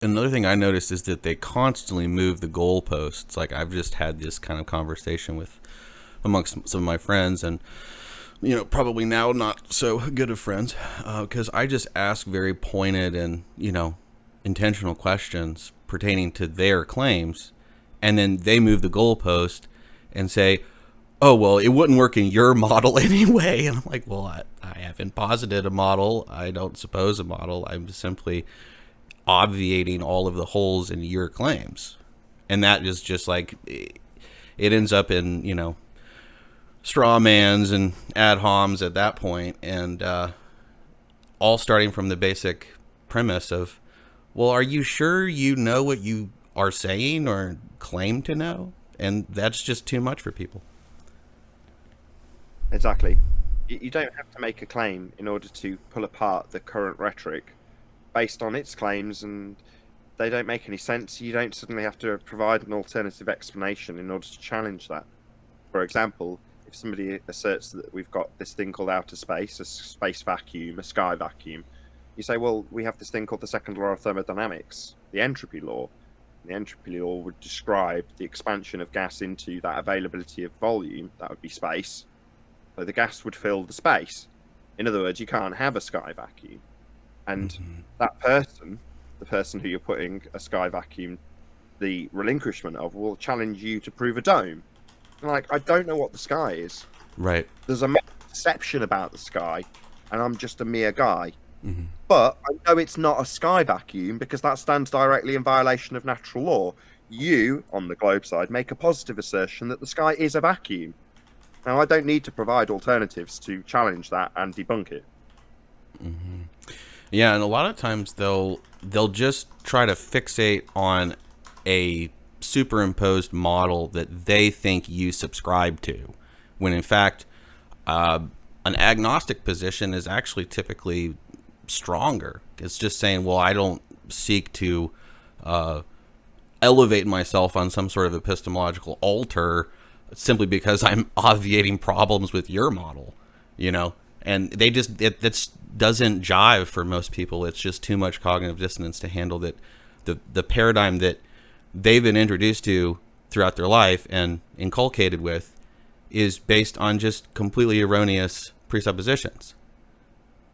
Another thing I noticed is that they constantly move the goalposts. Like, I've just had this kind of conversation with amongst some of my friends, and probably now not so good of friends, because I just ask very pointed and intentional questions pertaining to their claims, and then they move the goalpost and say, "Oh, well, it wouldn't work in your model anyway." And I'm like, "Well, I haven't posited a model. I don't suppose a model. I'm simply obviating all of the holes in your claims." And that is just like, it ends up in, straw mans and ad homs at that point, and all starting from the basic premise of, well, are you sure you know what you are saying or claim to know? And that's just too much for people. Exactly. You don't have to make a claim in order to pull apart the current rhetoric based on its claims, and they don't make any sense. You don't suddenly have to provide an alternative explanation in order to challenge that. For example, if somebody asserts that we've got this thing called outer space, a space vacuum, a sky vacuum, you say, well, we have this thing called the second law of thermodynamics, the entropy law. The entropy law would describe the expansion of gas into that availability of volume, that would be space. So the gas would fill the space. In other words, you can't have a sky vacuum. And that person, the person who you're putting a sky vacuum, the relinquishment of, will challenge you to prove a dome. And like, I don't know what the sky is. Right. There's a perception about the sky, and I'm just a mere guy. But I know it's not a sky vacuum because that stands directly in violation of natural law. You, on the globe side, make a positive assertion that the sky is a vacuum. Now, I don't need to provide alternatives to challenge that and debunk it. Yeah, and a lot of times they'll just try to fixate on a superimposed model that they think you subscribe to, when in fact, an agnostic position is actually typically stronger. It's just saying, well, I don't seek to elevate myself on some sort of epistemological altar simply because I'm obviating problems with your model, and they just, that doesn't jive for most people. It's just too much cognitive dissonance to handle that. The paradigm that they've been introduced to throughout their life and inculcated with is based on just completely erroneous presuppositions.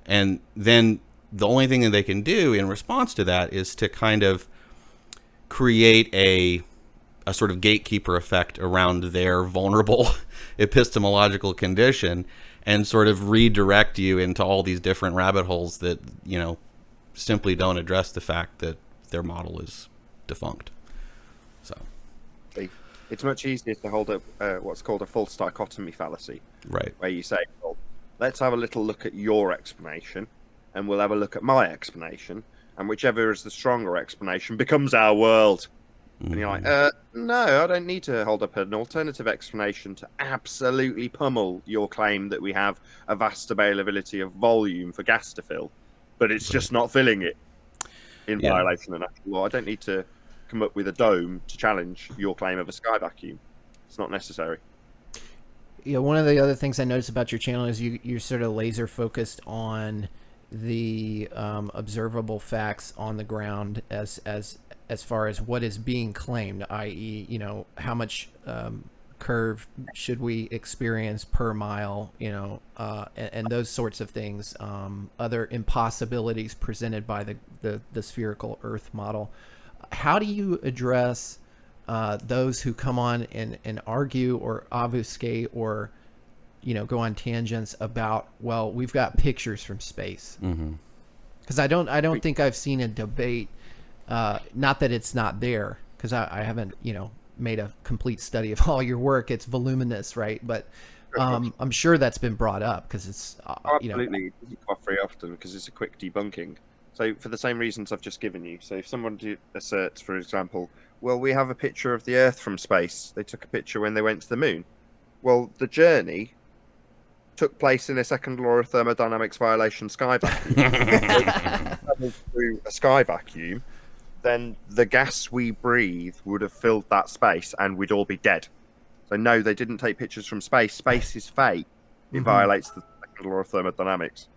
And then the only thing that they can do in response to that is to kind of create a sort of gatekeeper effect around their vulnerable epistemological condition, and sort of redirect you into all these different rabbit holes that, simply don't address the fact that their model is defunct. So, it's much easier to hold up what's called a false dichotomy fallacy, right. where you say, well, let's have a little look at your explanation, and we'll have a look at my explanation, and whichever is the stronger explanation becomes our world. And you're like, no, I don't need to hold up an alternative explanation to absolutely pummel your claim that we have a vast availability of volume for gas to fill, but it's just not filling it in violation of natural law. I don't need to come up with a dome to challenge your claim of a sky vacuum. It's not necessary. Yeah, one of the other things I noticed about your channel is you're sort of laser focused on the observable facts on the ground as far as what is being claimed, i.e., how much curve should we experience per mile, and those sorts of things, other impossibilities presented by the spherical Earth model. How do you address those who come on and argue or obfuscate or go on tangents about, well, we've got pictures from space? Because I don't think I've seen a debate. Not that it's not there, because I haven't, made a complete study of all your work. It's voluminous, right? But I'm sure that's been brought up because it's, Absolutely. It doesn't come up very often because it's a quick debunking. So for the same reasons I've just given you. So if someone asserts, for example, well, we have a picture of the Earth from space. They took a picture when they went to the moon. Well, the journey took place in a second law of thermodynamics violation sky vacuum. Through a sky vacuum, then the gas we breathe would have filled that space and we'd all be dead. So no, they didn't take pictures from space. Space is fake. It violates the second law of thermodynamics.